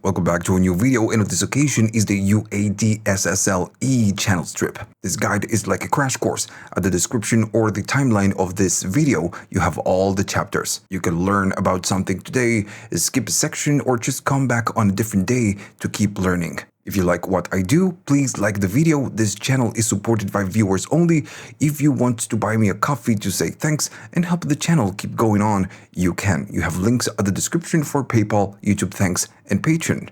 welcome back to a new video, and on this occasion is the UAD SSL channel strip. This guide is like a crash course. At the description or the timeline of this video, you have all the chapters. You can learn about something today, skip a section, or just come back on a different day to keep learning. If you like what I do, please like the video. This channel is supported by viewers only. If you want to buy me a coffee to say thanks and help the channel keep going on, you can. You have links at the description for PayPal, YouTube Thanks, and Patreon.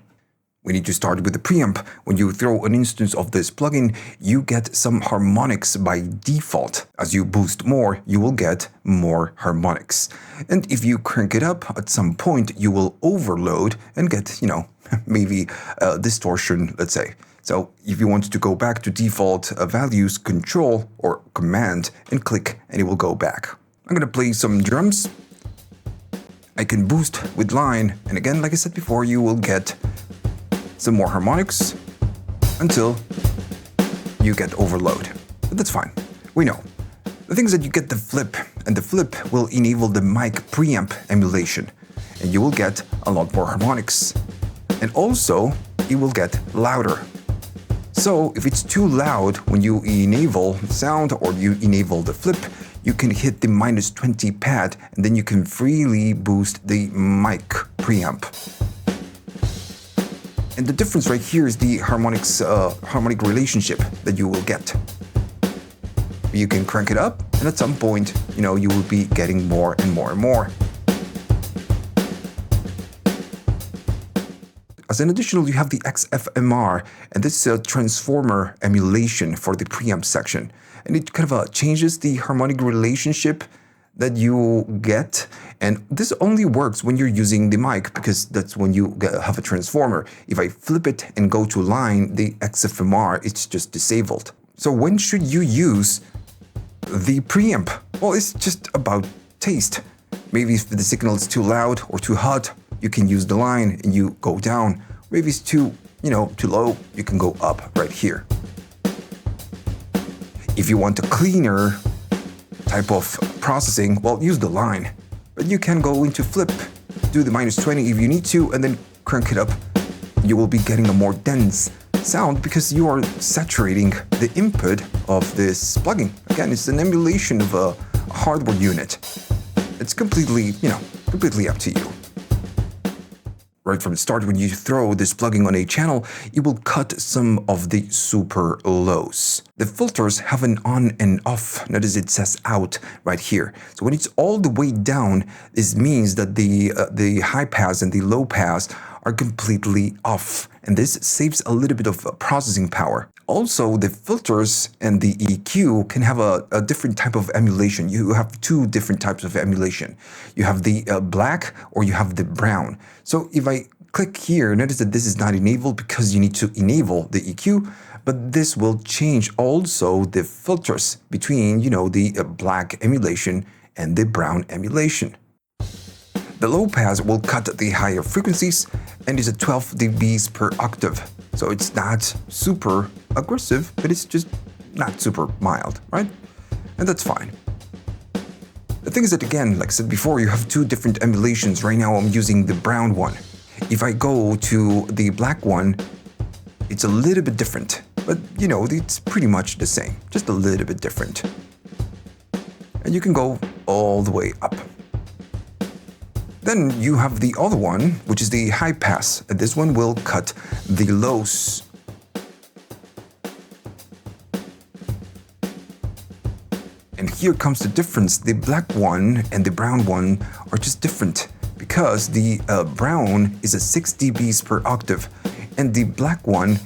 We need to start with the preamp. When you throw an instance of this plugin, you get some harmonics by default. As you boost more, you will get more harmonics. And if you crank it up, at some point, you will overload and get, maybe distortion, let's say. So if you want to go back to default values, Control or Command and click, and it will go back. I'm going to play some drums. I can boost with line. And again, like I said before, you will get some more harmonics until you get overload. But that's fine. We know. The thing is that you get the flip, and the flip will enable the mic preamp emulation, and you will get a lot more harmonics. And also, it will get louder. So if it's too loud when you enable sound or you enable the flip, you can hit the -20 pad, and then you can freely boost the mic preamp. And the difference right here is the harmonic relationship that you will get. You can crank it up, and at some point, you will be getting more and more and more. As an additional, you have the XFMR, and this is a transformer emulation for the preamp section. And it kind of changes the harmonic relationship that you get, and this only works when you're using the mic, because that's when you have a transformer. If I flip it and go to line, the XFMR, it's just disabled. So when should you use the preamp? Well, it's just about taste. Maybe if the signal is too loud or too hot, you can use the line and you go down. Maybe it's too low, you can go up right here. If you want a cleaner type of processing, well, use the line. But you can go into flip, do the -20 if you need to, and then crank it up. You will be getting a more dense sound because you are saturating the input of this plugin. Again, it's an emulation of a hardware unit. It's completely up to you. Right from the start, when you throw this plugin on a channel, it will cut some of the super lows. The filters have an on and off. Notice it says out right here. So when it's all the way down, this means that the high pass and the low pass are completely off. And this saves a little bit of processing power. Also, the filters and the EQ can have a different type of emulation. You have two different types of emulation. You have the black or you have the brown. So if I click here, notice that this is not enabled because you need to enable the EQ, but this will change also the filters between, the black emulation and the brown emulation. The low pass will cut the higher frequencies and is at 12 dBs per octave. So it's not super aggressive, but it's just not super mild, right? And that's fine. The thing is that, again, like I said before, you have two different emulations. Right now I'm using the brown one. If I go to the black one, it's a little bit different, but it's pretty much the same, just a little bit different. And you can go all the way up. Then you have the other one, which is the high pass. And this one will cut the lows. And here comes the difference. The black one and the brown one are just different because the brown is at 6 dBs per octave, and the black one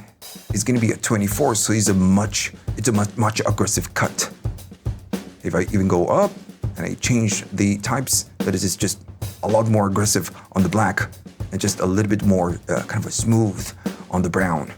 is going to be at 24. So it's a much aggressive cut. If I even go up and I change the types, that is just a lot more aggressive on the black and just a little bit more kind of a smooth on the brown.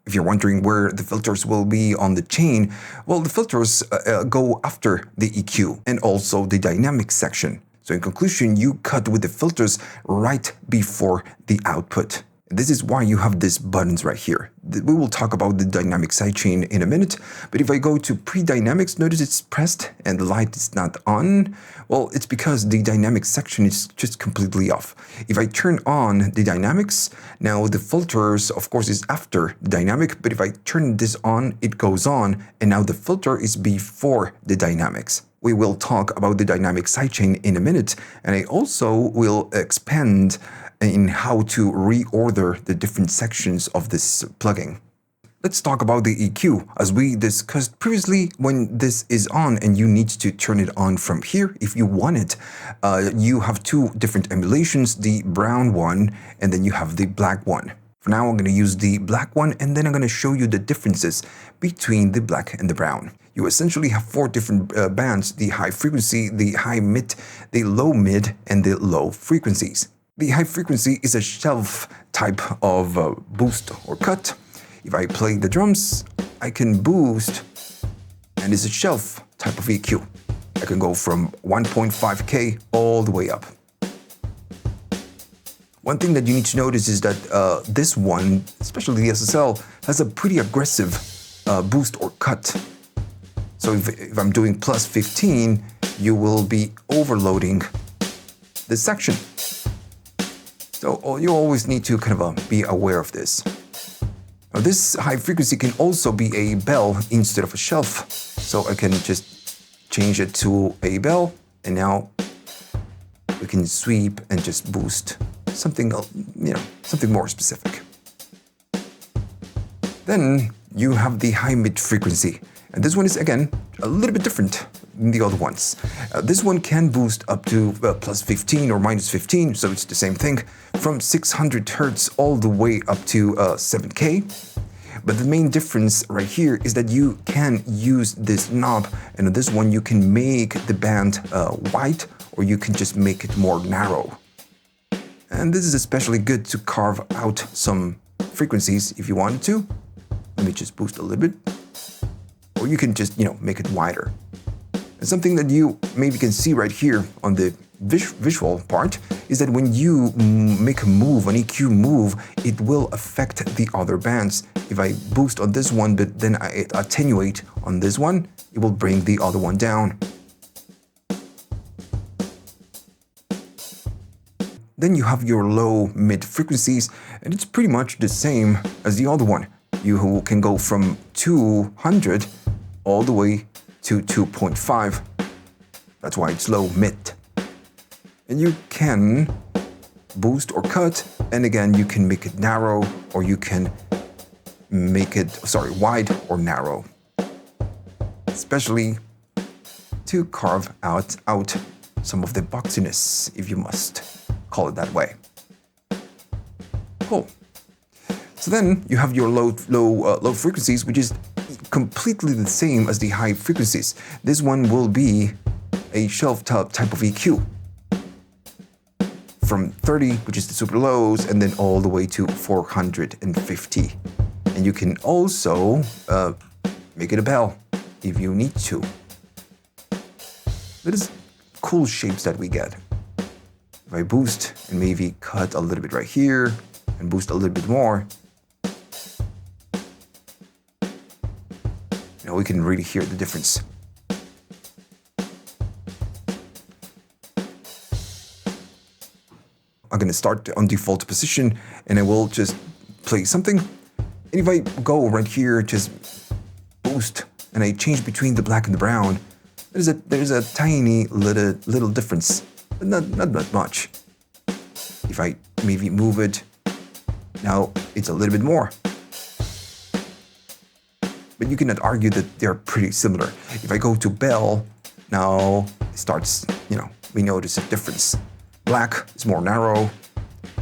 If you're wondering where the filters will be on the chain, well, the filters go after the EQ and also the dynamic section. So in conclusion, you cut with the filters right before the output. This is why you have these buttons right here. We will talk about the dynamic sidechain in a minute, but if I go to pre-dynamics, notice it's pressed and the light is not on. Well, it's because the dynamic section is just completely off. If I turn on the dynamics, now the filters, of course, is after the dynamic, but if I turn this on, it goes on, and now the filter is before the dynamics. We will talk about the dynamic sidechain in a minute, and I also will expand in how to reorder the different sections of this plugin. Let's talk about the EQ. As we discussed previously, when this is on and you need to turn it on from here, if you want it, you have two different emulations, the brown one and then you have the black one. For now, I'm going to use the black one and then I'm going to show you the differences between the black and the brown. You essentially have four different bands, the high frequency, the high mid, the low mid, and the low frequencies. The high frequency is a shelf type of boost or cut. If I play the drums, I can boost, and it's a shelf type of EQ. I can go from 1.5K all the way up. One thing that you need to notice is that this one, especially the SSL, has a pretty aggressive boost or cut. So if I'm doing plus 15, you will be overloading this section. So you always need to kind of be aware of this. Now this high frequency can also be a bell instead of a shelf. So I can just change it to a bell, and now we can sweep and just boost something, something more specific. Then you have the high mid frequency. And this one is, again, a little bit different than the other ones. This one can boost up to plus 15 or minus 15, so it's the same thing, from 600 hertz all the way up to 7K. But the main difference right here is that you can use this knob, and on this one you can make the band wide, or you can just make it more narrow. And this is especially good to carve out some frequencies if you wanted to. Let me just boost a little bit. Or you can just, make it wider. And something that you maybe can see right here on the visual part is that when you make a move, an EQ move, it will affect the other bands. If I boost on this one, but then I attenuate on this one, it will bring the other one down. Then you have your low mid frequencies, and it's pretty much the same as the other one. You can go from 200 all the way to 2.5. That's why it's low mid. And you can boost or cut, and again, you can make it narrow, or you can make it, wide or narrow. Especially to carve out some of the boxiness, if you must call it that way. Cool. So then you have your low frequencies, which is completely the same as the high frequencies. This one will be a shelf type of EQ. From 30, which is the super lows, and then all the way to 450. And you can also make it a bell if you need to. That is cool shapes that we get. If I boost and maybe cut a little bit right here and boost a little bit more, we can really hear the difference. I'm going to start on default position, and I will just play something. And if I go right here, just boost, and I change between the black and the brown, there's a tiny little difference, but not that much. If I maybe move it, now it's a little bit more. But you cannot argue that they're pretty similar. If I go to bell, now it starts, we notice a difference. Black is more narrow,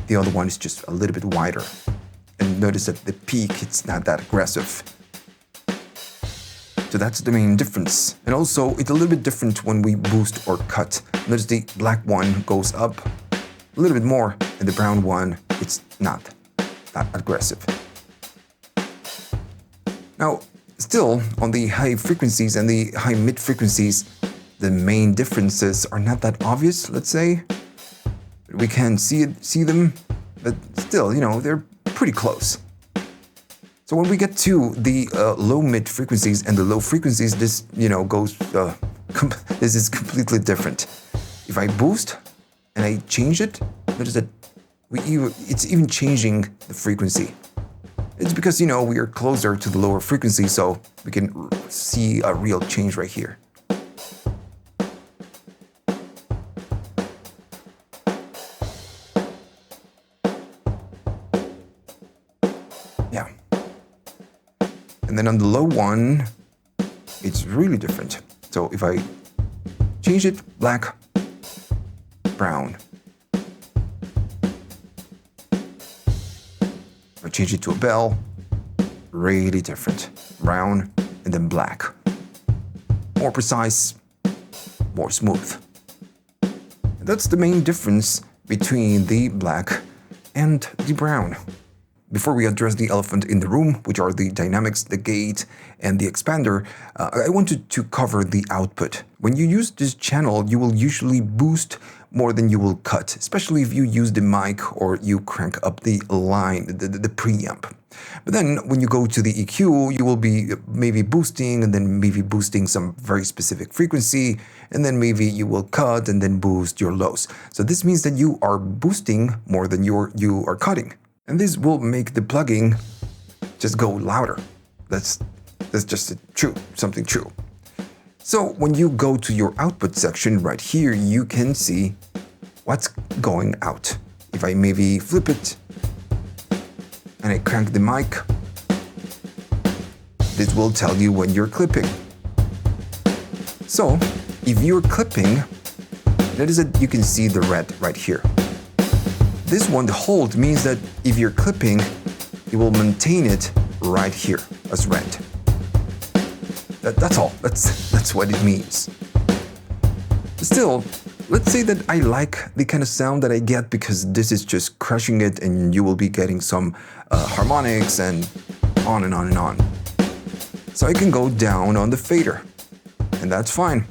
the other one is just a little bit wider. And notice that the peak, it's not that aggressive. So that's the main difference. And also, it's a little bit different when we boost or cut. Notice the black one goes up a little bit more, and the brown one, it's not that aggressive. Now, still, on the high frequencies and the high mid frequencies, the main differences are not that obvious, let's say. We can see them, but still, they're pretty close. So when we get to the low mid frequencies and the low frequencies, this goes. This is completely different. If I boost and I change it, notice that it's even changing the frequency. It's because we are closer to the lower frequency, so we can see a real change right here. Yeah. And then on the low one, it's really different. So if I change it, black, brown. If I change it to a bell, really different. Brown and then black. More precise, more smooth. And that's the main difference between the black and the brown. Before we address the elephant in the room, which are the dynamics, the gate, and the expander, I wanted to cover the output. When you use this channel, you will usually boost more than you will cut, especially if you use the mic or you crank up the line, the preamp. But then when you go to the EQ, you will be maybe boosting and then maybe boosting some very specific frequency, and then maybe you will cut and then boost your lows. So this means that you are boosting more than you are cutting. And this will make the plugin just go louder. That's just something true. So when you go to your output section right here, you can see what's going out. If I maybe flip it and I crank the mic, this will tell you when you're clipping. So if you're clipping, notice that you can see the red right here. This one, the hold, means that if you're clipping, you will maintain it right here as red. That's all. That's what it means. Still, let's say that I like the kind of sound that I get because this is just crushing it, and you will be getting some harmonics and on and on and on. So I can go down on the fader, and that's fine.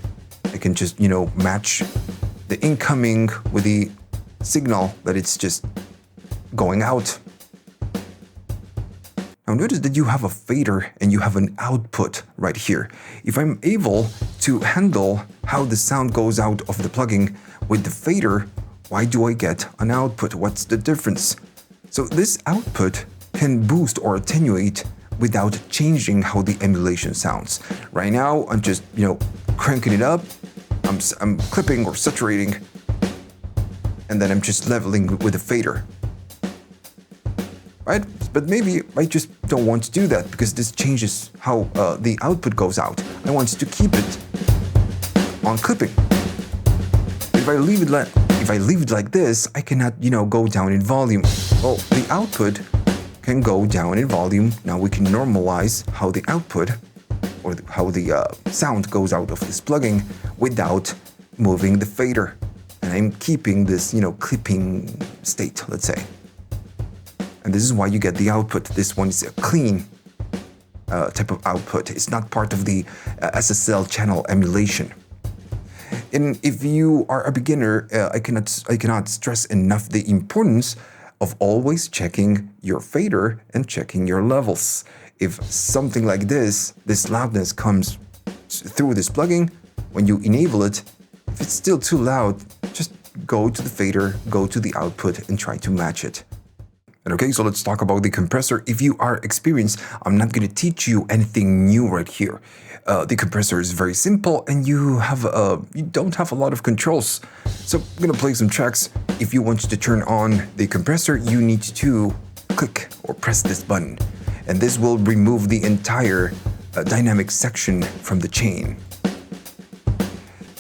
I can just match the incoming with the signal that it's just going out. Now notice that you have a fader and you have an output right here. If I'm able to handle how the sound goes out of the plugin with the fader, why do I get an output? What's the difference? So this output can boost or attenuate without changing how the emulation sounds. Right now, I'm just, cranking it up. I'm clipping or saturating, and then I'm just leveling with a fader, right? But maybe I just don't want to do that because this changes how the output goes out. I want to keep it on clipping. If I leave it like this, I cannot, go down in volume. Well, the output can go down in volume. Now we can normalize how the output or how the sound goes out of this plugin without moving the fader. And I'm keeping this, clipping state, let's say. And this is why you get the output. This one is a clean type of output. It's not part of the SSL channel emulation. And if you are a beginner, I cannot stress enough the importance of always checking your fader and checking your levels. If something like this loudness comes through this plugin, when you enable it, if it's still too loud, just go to the fader, go to the output, and try to match it. And okay, so let's talk about the compressor. If you are experienced, I'm not going to teach you anything new right here. The compressor is very simple, and you don't have a lot of controls. So I'm going to play some tracks. If you want to turn on the compressor, you need to click or press this button, and this will remove the entire dynamic section from the chain.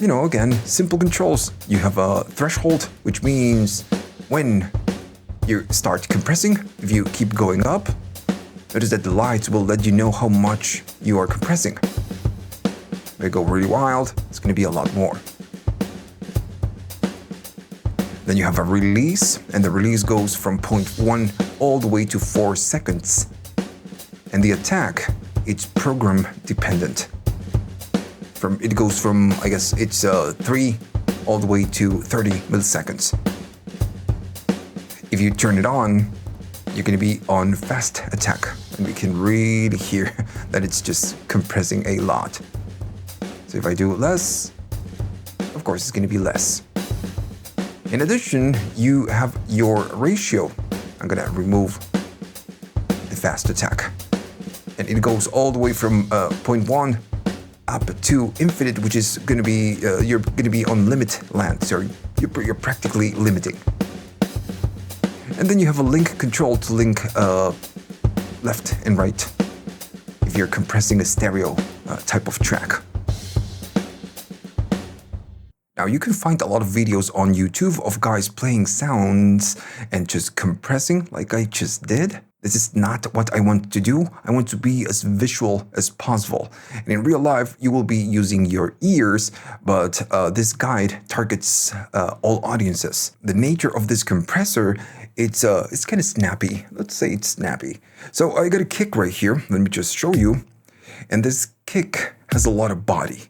Again, simple controls. You have a threshold, which means when you start compressing, if you keep going up, notice that the lights will let you know how much you are compressing. If I go really wild, it's going to be a lot more. Then you have a release, and the release goes from 0.1 all the way to 4 seconds. And the attack, it's program dependent. It goes from, I guess, it's 3 all the way to 30 milliseconds. If you turn it on, you're going to be on fast attack, and we can really hear that it's just compressing a lot. So if I do less, of course it's going to be less. In addition, you have your ratio. I'm going to remove the fast attack, and it goes all the way from 0.1 up to infinite, which is going to be you're going to be on limit land, so you're practically limiting. And then you have a link control to link left and right if you're compressing a stereo type of track. Now you can find a lot of videos on YouTube of guys playing sounds and just compressing like I just did. This is not what I want to do. I want to be as visual as possible. And in real life, you will be using your ears, but this guide targets all audiences. The nature of this compressor, it's kind of snappy. Let's say it's snappy. So I got a kick right here. Let me just show you. And this kick has a lot of body.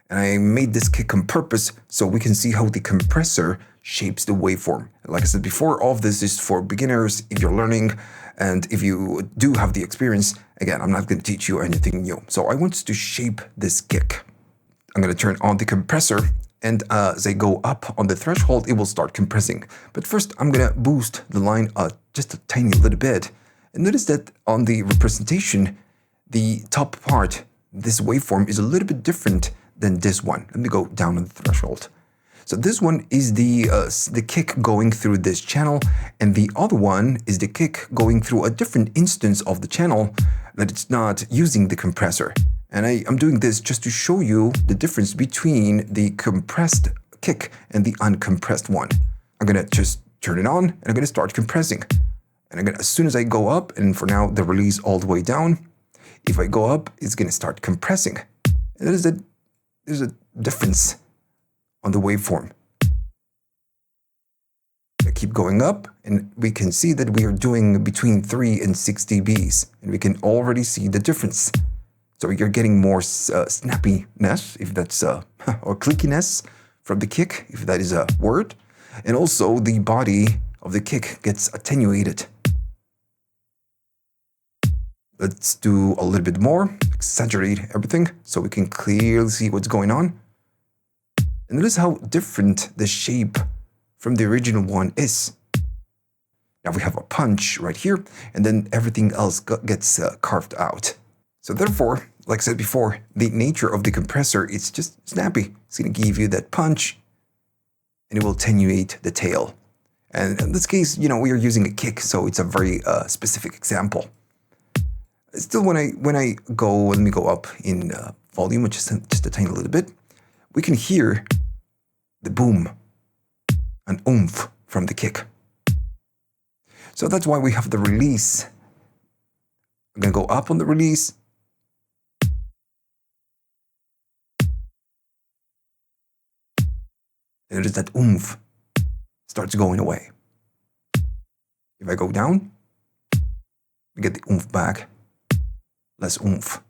And I made this kick on purpose so we can see how the compressor shapes the waveform. Like I said before, all of this is for beginners if you're learning, and if you do have the experience. Again, I'm not going to teach you anything new. So I want to shape this kick. I'm going to turn on the compressor, and as I go up on the threshold, it will start compressing. But first, I'm going to boost the line just a tiny little bit. And notice that on the representation, the top part, this waveform is a little bit different than this one. Let me go down on the threshold. So this one is the kick going through this channel, and the other one is the kick going through a different instance of the channel that it's not using the compressor. And I'm doing this just to show you the difference between the compressed kick and the uncompressed one. I'm gonna just turn it on, and I'm gonna start compressing. And as soon as I go up, and for now the release all the way down, if I go up, it's gonna start compressing. And there's a difference on the waveform. I keep going up, and we can see that we are doing between 3 and 6 dBs, and we can already see the difference. So you're getting more snappiness, if that's or clickiness from the kick, if that is a word, and also the body of the kick gets attenuated. Let's do a little bit more, exaggerate everything so we can clearly see what's going on. And notice how different the shape from the original one is. Now we have a punch right here, and then everything else gets carved out. So therefore, like I said before, the nature of the compressor is just snappy. It's going to give you that punch, and it will attenuate the tail. And in this case, we are using a kick, so it's a very specific example. Still, when I go, let me go up in volume, just a tiny little bit, we can hear the boom, an oomph from the kick. So that's why we have the release. I'm going to go up on the release. And it is that oomph starts going away. If I go down, we get the oomph back, less oomph.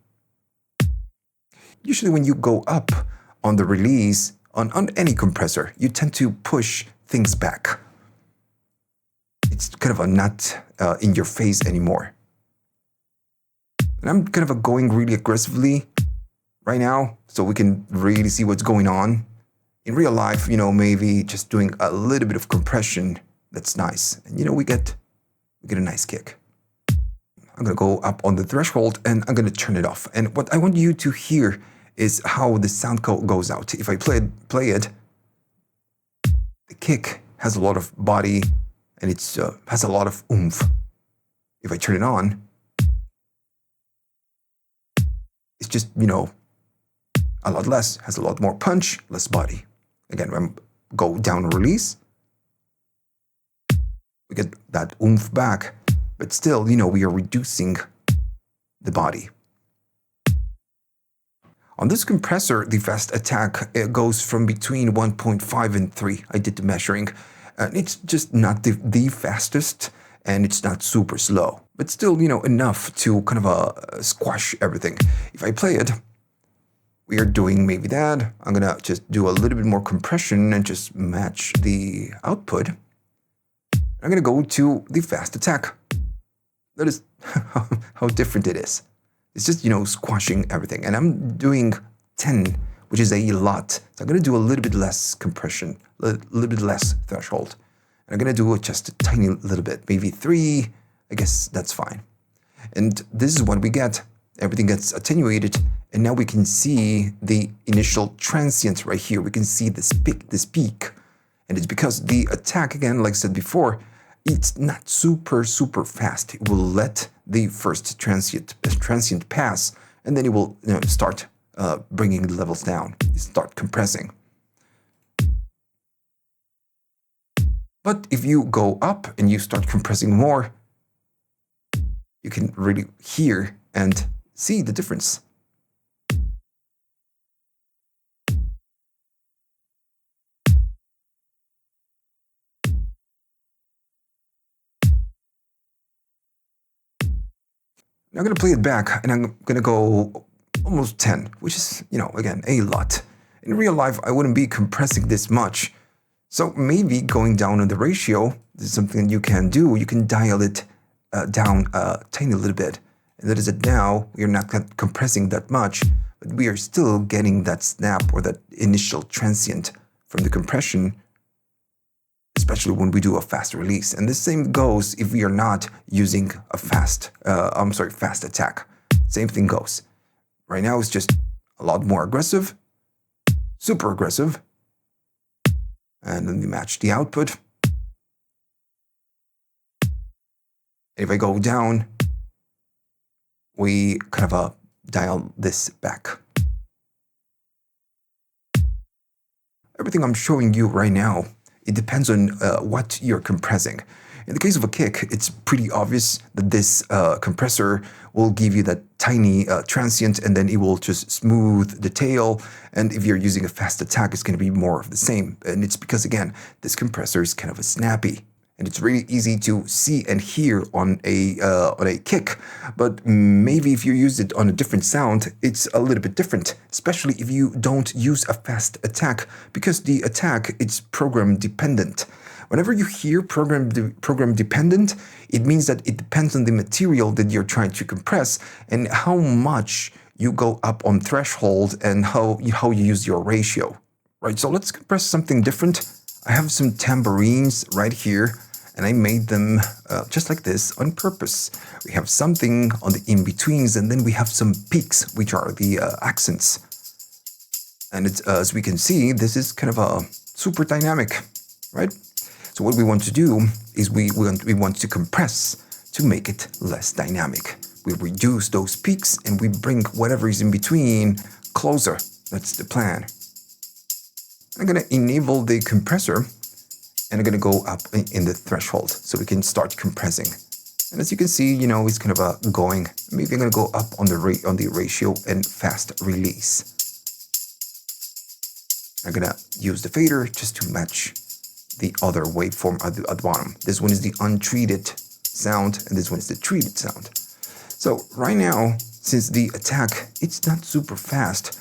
Usually when you go up on the release, on any compressor, you tend to push things back. It's kind of not in your face anymore. And I'm kind of going really aggressively right now, so we can really see what's going on. In real life, maybe just doing a little bit of compression, that's nice. And we get a nice kick. I'm going to go up on the threshold, and I'm going to turn it off. And what I want you to hear is how the sound code goes out. If I play it, the kick has a lot of body, and it has a lot of oomph. If I turn it on, it's just, a lot less, has a lot more punch, less body. Again, when I go down and release, we get that oomph back, but still, we are reducing the body. On this compressor, the fast attack goes from between 1.5 and 3. I did the measuring. And it's just not the fastest, and it's not super slow. But still, enough to kind of squash everything. If I play it, we are doing maybe that. I'm going to just do a little bit more compression and just match the output. I'm going to go to the fast attack. Notice how different it is. It's just, squashing everything. And I'm doing 10, which is a lot. So I'm going to do a little bit less compression, a little bit less threshold. And I'm going to do just a tiny little bit, maybe 3. I guess that's fine. And this is what we get. Everything gets attenuated. And now we can see the initial transient right here. We can see this peak. And it's because the attack, again, like I said before, it's not super fast. It will let the first transient pass, and then it will start bringing the levels down, start compressing. But if you go up and you start compressing more, you can really hear and see the difference. Now I'm going to play it back, and I'm going to go almost 10, which is, again, a lot. In real life, I wouldn't be compressing this much. So maybe going down on the ratio, this is something you can do. You can dial it down a tiny little bit. And that is that now we're not compressing that much, but we are still getting that snap or that initial transient from the compression, especially when we do a fast release. And the same goes if we are not using a fast attack. Same thing goes. Right now it's just a lot more aggressive, super aggressive. And then we match the output. If I go down, we kind of dial this back. Everything I'm showing you right now, it depends on what you're compressing. In the case of a kick, it's pretty obvious that this compressor will give you that tiny transient, and then it will just smooth the tail. And if you're using a fast attack, it's going to be more of the same. And it's because, again, this compressor is kind of a snappy. And it's really easy to see and hear on a kick, but maybe if you use it on a different sound, it's a little bit different, especially if you don't use a fast attack, because the attack, it's program dependent. Whenever you hear program dependent, it means that it depends on the material that you're trying to compress and how much you go up on threshold and how you use your ratio. Right, so let's compress something different. I have some tambourines right here, and I made them just like this on purpose. We have something on the in-betweens, and then we have some peaks, which are the accents. And it's, as we can see, this is kind of a super dynamic, right? So what we want to do is we want to compress to make it less dynamic. We reduce those peaks, and we bring whatever is in between closer. That's the plan. I'm going to enable the compressor, and I'm going to go up in the threshold so we can start compressing. And as you can see, it's kind of going. Maybe I'm going to go up on the ratio and fast release. I'm going to use the fader just to match the other waveform at the bottom. This one is the untreated sound, and this one is the treated sound. So right now, since the attack, it's not super fast,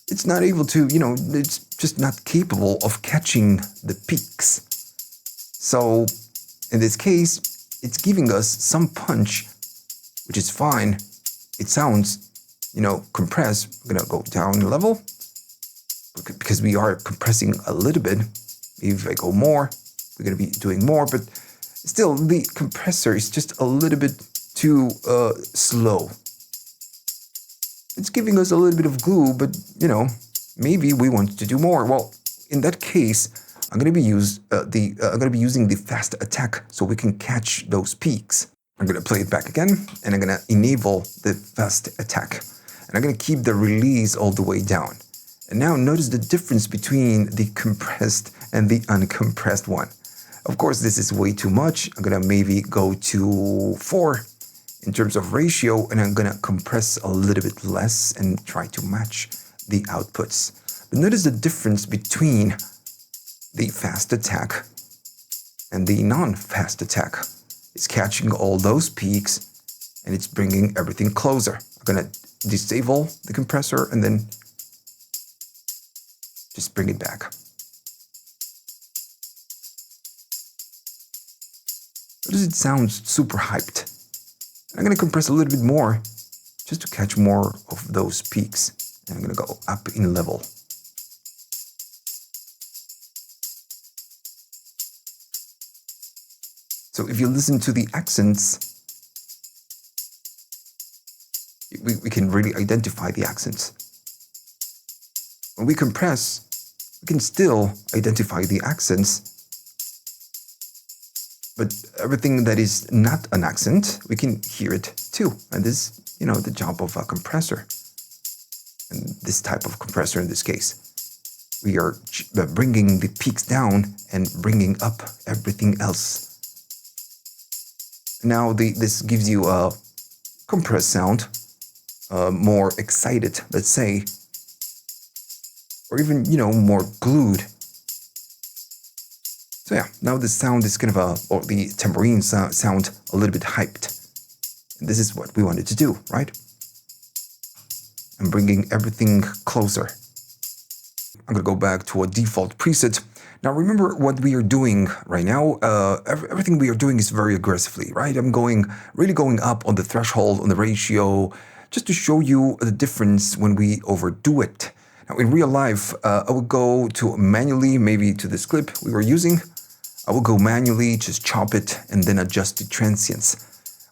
it's not able to, it's just not capable of catching the peaks. So in this case, it's giving us some punch, which is fine. It sounds, compressed. I'm gonna go down a level because we are compressing a little bit. If I go more, we're gonna be doing more, but still the compressor is just a little bit too slow. It's giving us a little bit of glue, but maybe we want to do more. Well, in that case, I'm going to be using the fast attack so we can catch those peaks. I'm going to play it back again, and I'm going to enable the fast attack, and I'm going to keep the release all the way down. And now notice the difference between the compressed and the uncompressed one. Of course, this is way too much. I'm going to maybe go to 4 in terms of ratio, and I'm going to compress a little bit less and try to match the outputs. But notice the difference between the fast attack and the non-fast attack. It's catching all those peaks, and it's bringing everything closer. I'm going to disable the compressor and then just bring it back. Notice it sounds super hyped. I'm going to compress a little bit more just to catch more of those peaks. And I'm going to go up in level. So if you listen to the accents, we can really identify the accents. When we compress, we can still identify the accents, but everything that is not an accent, we can hear it too. And this is, the job of a compressor. And this type of compressor in this case. We are bringing the peaks down and bringing up everything else. Now this gives you a compressed sound, more excited, let's say, or even, more glued. So yeah, now the sound is kind of or the tambourine sound a little bit hyped. And this is what we wanted to do, right? I'm bringing everything closer. I'm gonna go back to a default preset. Now remember what we are doing right now. Everything we are doing is very aggressively, right? I'm really going up on the threshold, on the ratio, just to show you the difference when we overdo it. Now in real life, I would go to manually, maybe to this clip we were using. I will go manually, just chop it, and then adjust the transients.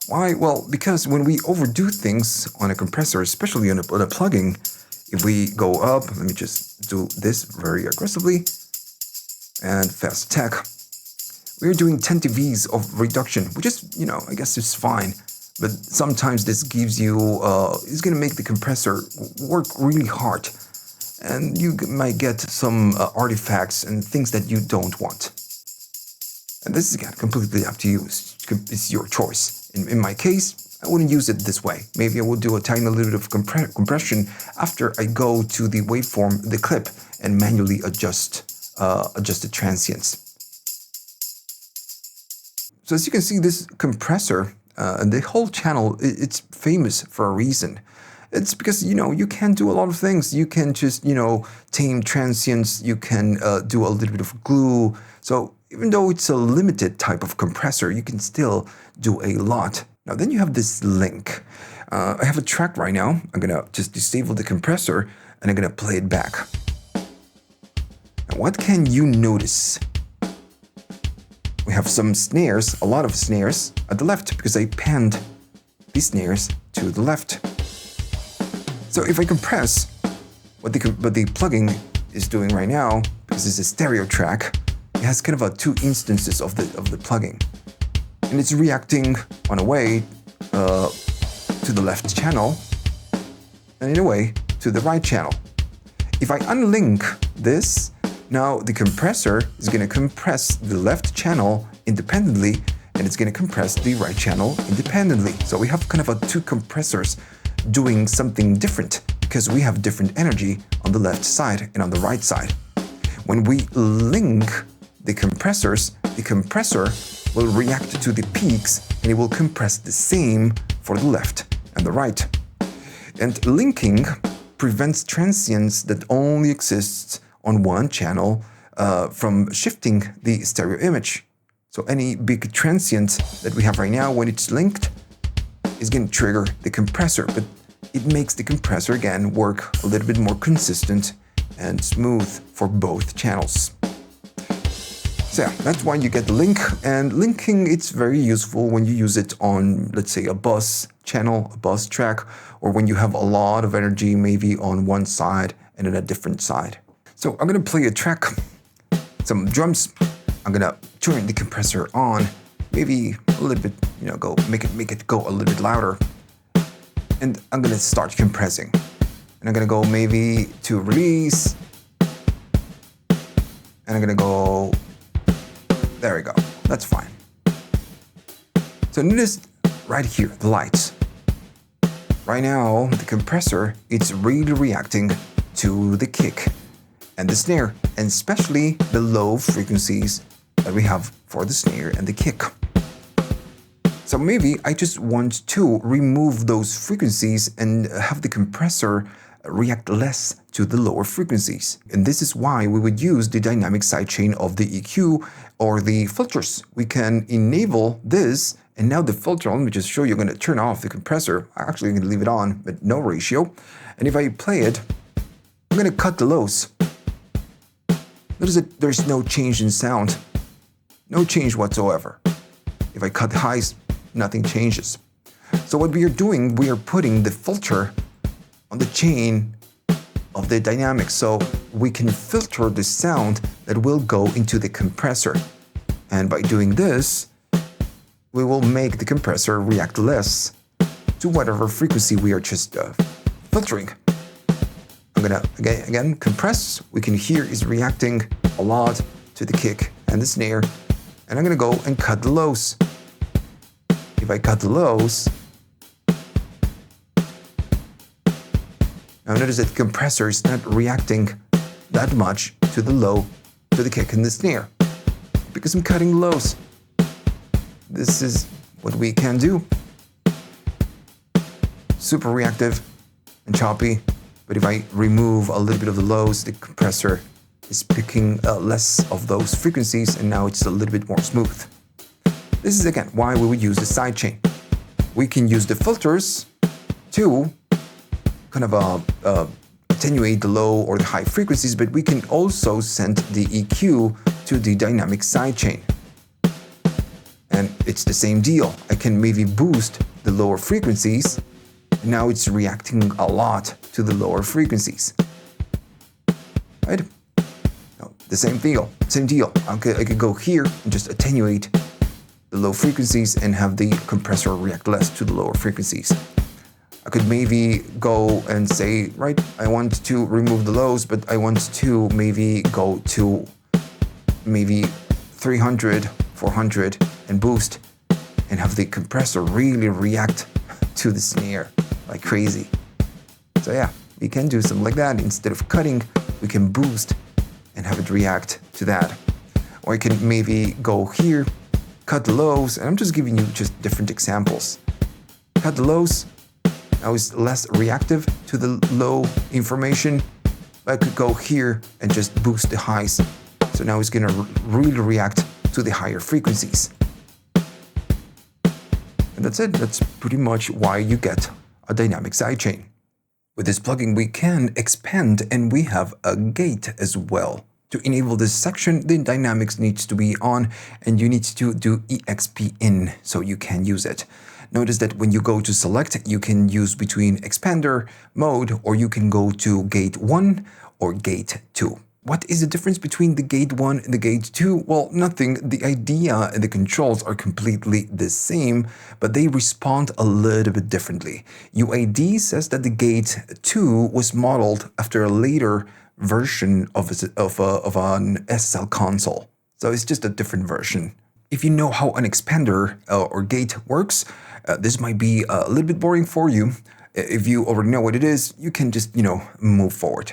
Why? Well, because when we overdo things on a compressor, especially on a plugin, if we go up, let me just do this very aggressively, and fast attack, we're doing 10 dBs of reduction, which is, I guess it's fine. But sometimes this gives you, it's going to make the compressor work really hard. And you might get some artifacts and things that you don't want. And this is again completely up to you. It's your choice. In my case, I wouldn't use it this way. Maybe I will do a tiny little bit of compression after I go to the waveform, the clip, and manually adjust the transients. So as you can see, this compressor and the whole channel, it's famous for a reason. It's because, you can do a lot of things. You can just, tame transients. You can do a little bit of glue. So even though it's a limited type of compressor, you can still do a lot. Now, then you have this link. I have a track right now. I'm going to just disable the compressor, and I'm going to play it back. Now, what can you notice? We have some snares, a lot of snares at the left, because I panned the snares to the left. So if I compress, what the plugin is doing right now, because it's a stereo track, it has kind of two instances of the plugin, and it's reacting on a way to the left channel, and in a way to the right channel. If I unlink this, now the compressor is going to compress the left channel independently, and it's going to compress the right channel independently. So we have kind of two compressors doing something different because we have different energy on the left side and on the right side. When we link the compressors, the compressor will react to the peaks and it will compress the same for the left and the right. And linking prevents transients that only exist on one channel from shifting the stereo image. So any big transient that we have right now, when it's linked, is going to trigger the compressor, but it makes the compressor again work a little bit more consistent and smooth for both channels. So yeah, that's why you get the link, and linking, it's very useful when you use it on, let's say, a bus channel, a bus track, or when you have a lot of energy maybe on one side and on a different side. So I'm going to play a track, some drums. I'm going to turn the compressor on, maybe a little bit, go make it go a little bit louder. And I'm going to start compressing. And I'm going to go maybe to release. And I'm going to go, there we go. That's fine. So notice right here, the lights. Right now, the compressor, it's really reacting to the kick and the snare, and especially the low frequencies that we have for the snare and the kick. So maybe I just want to remove those frequencies and have the compressor react less to the lower frequencies. And this is why we would use the dynamic sidechain of the EQ or the filters. We can enable this And now the filter, let me just show you, I'm going to turn off the compressor. Actually, I'm going to leave it on, but no ratio. And if I play it, I'm going to cut the lows. Notice that there's no change in sound. No change whatsoever. If I cut the highs, nothing changes. So what we are doing, we are putting the filter on the chain of the dynamics, so we can filter the sound that will go into the compressor. And by doing this, we will make the compressor react less to whatever frequency we are just filtering. I'm gonna again compress. We can hear is reacting a lot to the kick and the snare, and I'm gonna go and cut the lows. If I cut the lows, now notice that the compressor is not reacting that much to the low, to the kick and the snare, because I'm cutting lows. This is what we can do. Super reactive and choppy, but if I remove a little bit of the lows, the compressor is picking less of those frequencies, and now it's a little bit more smooth. This is again why we would use the sidechain. We can use the filters to kind of attenuate the low or the high frequencies, but we can also send the EQ to the dynamic sidechain. And it's the same deal. I can maybe boost the lower frequencies. Now it's reacting a lot to the lower frequencies. Right? No, the same deal. I could go here and just attenuate the low frequencies and have the compressor react less to the lower frequencies. I could maybe go and say, right, I want to remove the lows, but I want to maybe go to maybe 300, 400 and boost and have the compressor really react to the snare like crazy. So yeah, we can do something like that. Instead of cutting, we can boost and have it react to that. Or I can maybe go here, cut the lows, and I'm just giving you just different examples. Cut the lows, now it's less reactive to the low information. I could go here and just boost the highs. So now it's gonna really react to the higher frequencies. And that's it. That's pretty much why you get a dynamic sidechain. With this plugin, we can expand, and we have a gate as well. To enable this section, the dynamics needs to be on, and you need to do exp in so you can use it. Notice that when you go to select, you can use between expander mode, or you can go to gate 1 or gate 2. What is the difference between the gate 1 and the gate 2? Well, nothing. The idea and the controls are completely the same, but they respond a little bit differently. UAD says that the gate 2 was modeled after a later version of an SSL console. So it's just a different version. If you know how an expander or gate works, this might be a little bit boring for you. If you already know what it is, you can just, move forward.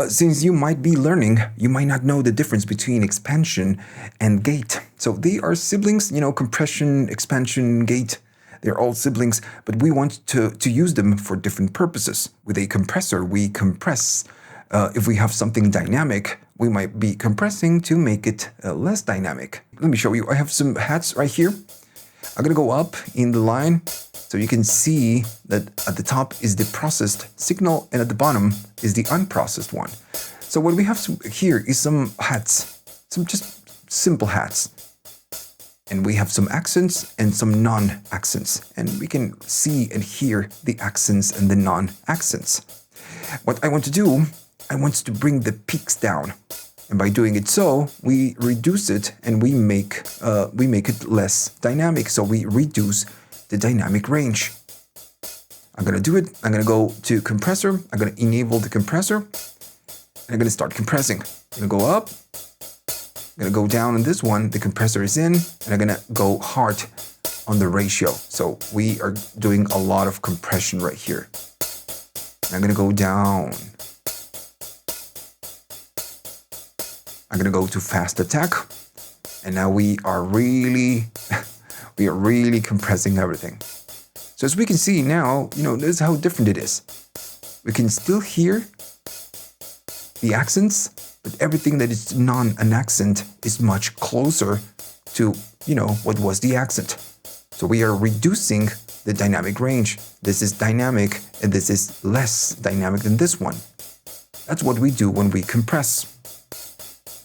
Since you might be learning, you might not know the difference between expansion and gate. So they are siblings, compression, expansion, gate. They're all siblings, but we want to use them for different purposes. With a compressor, we compress. If we have something dynamic, we might be compressing to make it less dynamic. Let me show you. I have some hats right here. I'm going to go up in the line. So you can see that at the top is the processed signal, and at the bottom is the unprocessed one. So what we have here is some hats, some just simple hats. And we have some accents and some non-accents. And we can see and hear the accents and the non-accents. What I want to do, I want to bring the peaks down. And by doing it so, we reduce it and we make it less dynamic. So we reduce the dynamic range. I'm gonna do it. I'm gonna go to compressor. I'm gonna enable the compressor. And I'm gonna start compressing. I'm gonna go up. I'm gonna go down on this one. The compressor is in, and I'm gonna go hard on the ratio. So we are doing a lot of compression right here. And I'm gonna go down. I'm gonna go to fast attack. And now we are really compressing everything. So as we can see now, this is how different it is. We can still hear the accents, but everything that is non an accent is much closer to, what was the accent. So we are reducing the dynamic range. This is dynamic and this is less dynamic than this one. That's what we do when we compress.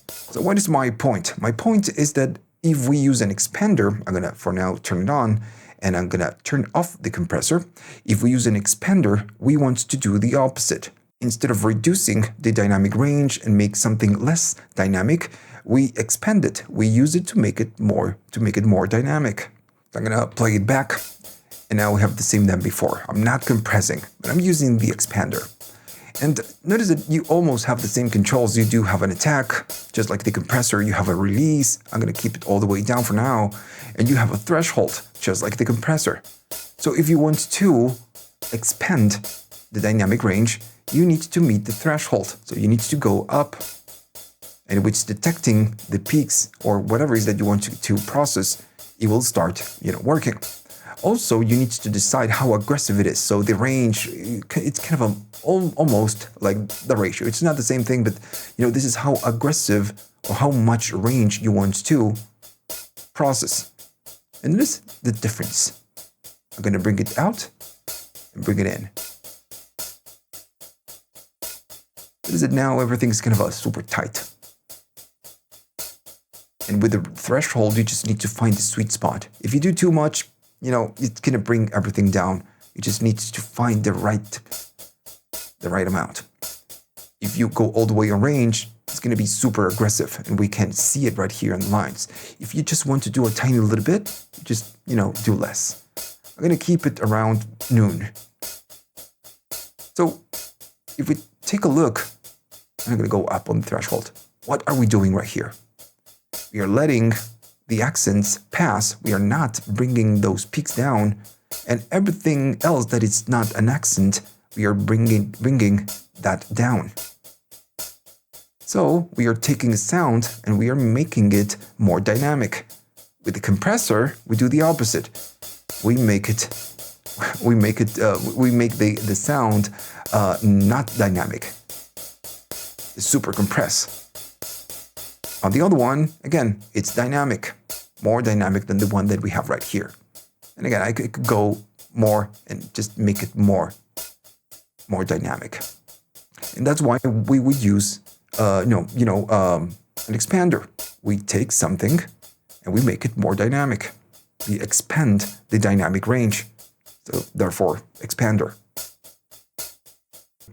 So what is my point? My point is that if we use an expander, I'm gonna for now turn it on and I'm gonna turn off the compressor. If we use an expander, we want to do the opposite. Instead of reducing the dynamic range and make something less dynamic, we expand it. We use it to make it more dynamic. So I'm gonna play it back, and now we have the same than before. I'm not compressing, but I'm using the expander. And notice that you almost have the same controls. You do have an attack, just like the compressor. You have a release. I'm gonna keep it all the way down for now. And you have a threshold, just like the compressor. So if you want to expand the dynamic range, you need to meet the threshold. So you need to go up, and which detecting the peaks or whatever it is that you want to process, it will start, working. Also, you need to decide how aggressive it is. So the range, it's kind of almost like the ratio. It's not the same thing, but this is how aggressive or how much range you want to process. And this is the difference. I'm gonna bring it out and bring it in. Is it now everything's kind of super tight. And with the threshold, you just need to find the sweet spot. If you do too much, it's gonna bring everything down. You just need to find the right amount. If you go all the way on range, it's gonna be super aggressive, and we can see it right here in the lines. If you just want to do a tiny little bit, you just do less. I'm gonna keep it around noon. So if we take a look, I'm gonna go up on the threshold. What are we doing right here? We are letting the accents pass. We are not bringing those peaks down, and everything else that is not an accent, we are bringing that down. So we are taking a sound and we are making it more dynamic. With the compressor, we do the opposite. We make the sound not dynamic. Super compress. On the other one, again, it's dynamic, more dynamic than the one that we have right here. And again, I could go more and just make it more dynamic. And that's why we would use, an expander. We take something and we make it more dynamic. We expand the dynamic range. So therefore, expander.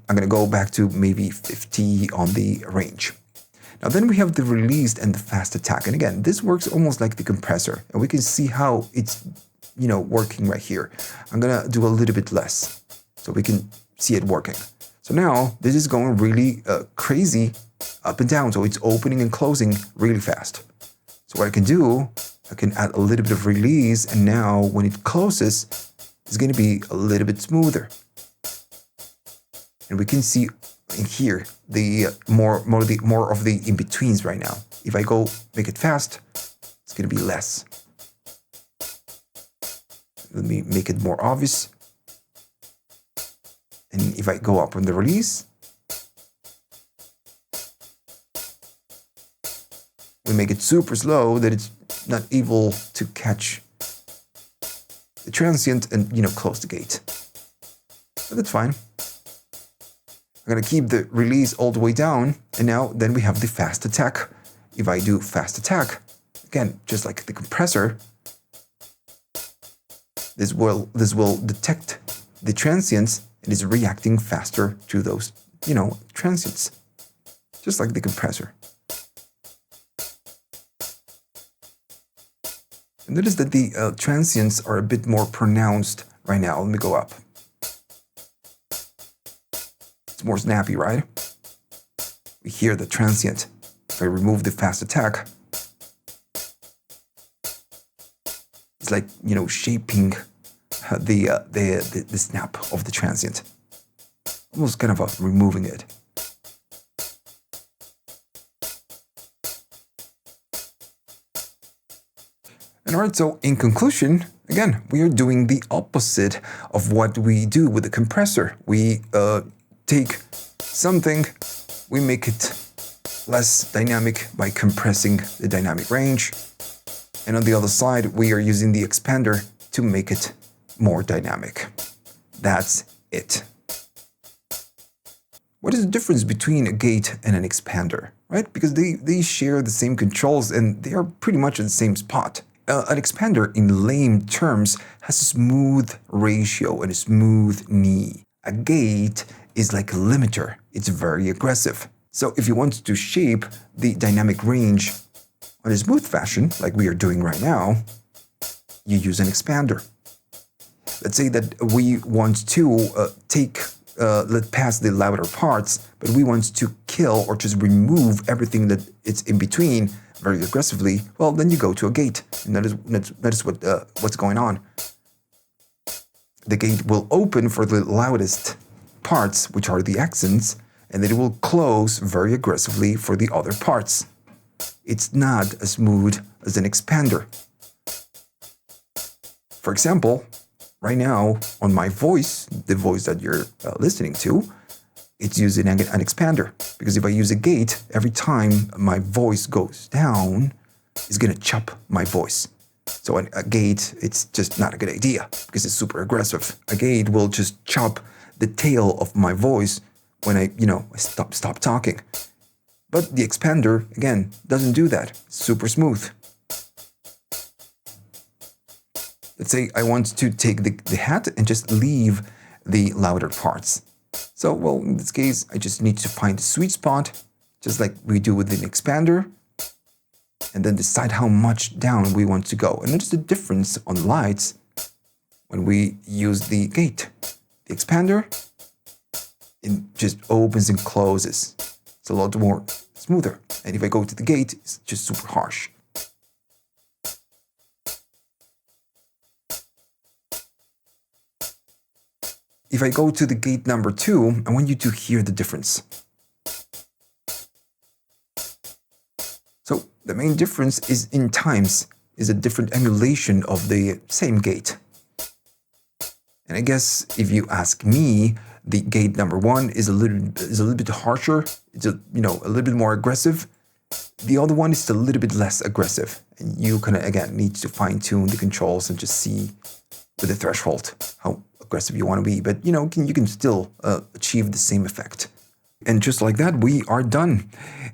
I'm gonna go back to maybe 50 on the range. Now then we have the released and the fast attack. And again, this works almost like the compressor. And we can see how it's, working right here. I'm gonna do a little bit less so we can see it working. So now this is going really crazy up and down. So it's opening and closing really fast. So what I can do, I can add a little bit of release. And now when it closes, it's gonna be a little bit smoother. And we can see in here the more of the in-betweens right now. If I go make it fast, it's gonna be less. Let me make it more obvious. And if I go up on the release, we make it super slow that it's not able to catch the transient and close the gate. But that's fine. I'm gonna keep the release all the way down, and now then we have the fast attack. If I do fast attack, again, just like the compressor, this will detect the transients and is reacting faster to those, transients, just like the compressor. And notice that the transients are a bit more pronounced right now. Let me go up. It's more snappy, right? We hear the transient. If I remove the fast attack, it's like, shaping the snap of the transient. Almost kind of removing it. And all right, so in conclusion, again, we are doing the opposite of what we do with the compressor. We take something, we make it less dynamic by compressing the dynamic range. And on the other side, we are using the expander to make it more dynamic. That's it. What is the difference between a gate and an expander, right? Because they share the same controls and they are pretty much at the same spot. An expander, in lame terms, has a smooth ratio and a smooth knee. A gate is like a limiter. It's very aggressive. So if you want to shape the dynamic range in a smooth fashion, like we are doing right now, you use an expander. Let's say that we want to let pass the louder parts, but we want to kill or just remove everything that it's in between very aggressively. Well, then you go to a gate, and that is what's going on. The gate will open for the loudest parts, which are the accents, and then it will close very aggressively for the other parts. It's not as smooth as an expander. For example, right now on my voice, the voice that you're listening to, it's using an expander. Because if I use a gate, every time my voice goes down, it's going to chop my voice. So a gate, it's just not a good idea because it's super aggressive. A gate will just chop the tail of my voice when I stop talking. But the expander, again, doesn't do that. It's super smooth. Let's say I want to take the hat and just leave the louder parts. So, well, in this case, I just need to find the sweet spot, just like we do with an expander, and then decide how much down we want to go. And notice the difference on the lights when we use the gate. The expander, it just opens and closes. It's a lot more smoother. And if I go to the gate, it's just super harsh. If I go to the gate number 2, I want you to hear the difference. So the main difference is in times, is a different emulation of the same gate. And I guess if you ask me, the gate number 1 is a little bit harsher. It's a little bit more aggressive. The other one is a little bit less aggressive. And you kind of, again, need to fine tune the controls and just see with the threshold how aggressive you want to be, but you can still achieve the same effect. And just like that, we are done.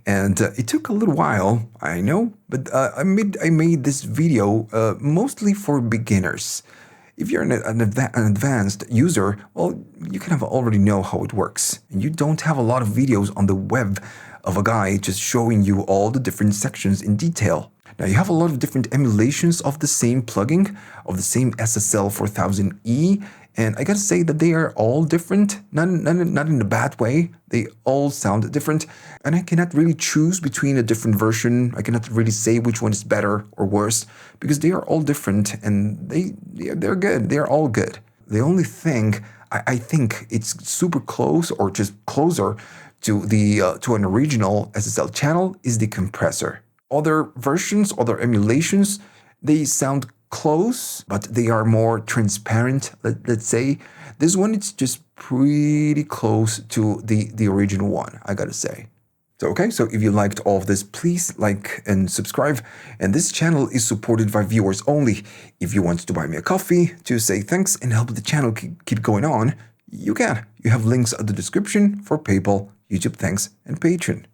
And it took a little while, I know, but I made this video mostly for beginners. If you're an advanced user, well, you kind of already know how it works. And you don't have a lot of videos on the web of a guy just showing you all the different sections in detail. Now, you have a lot of different emulations of the same plugin, of the same SSL 4000E, and I gotta say that they are all different, not in a bad way. They all sound different, and I cannot really choose between a different version. I cannot really say which one is better or worse, because they are all different, and they're good. They're all good. The only thing I think it's super close, or just closer to an original SSL channel, is the compressor. Other versions, other emulations, they sound close, but they are more transparent, let's say. This one, it's just pretty close to the original one, I gotta say. So, okay, so if you liked all of this, please like and subscribe. And this channel is supported by viewers only. If you want to buy me a coffee to say thanks and help the channel keep going on, you can. You have links in the description for PayPal, YouTube Thanks, and Patreon.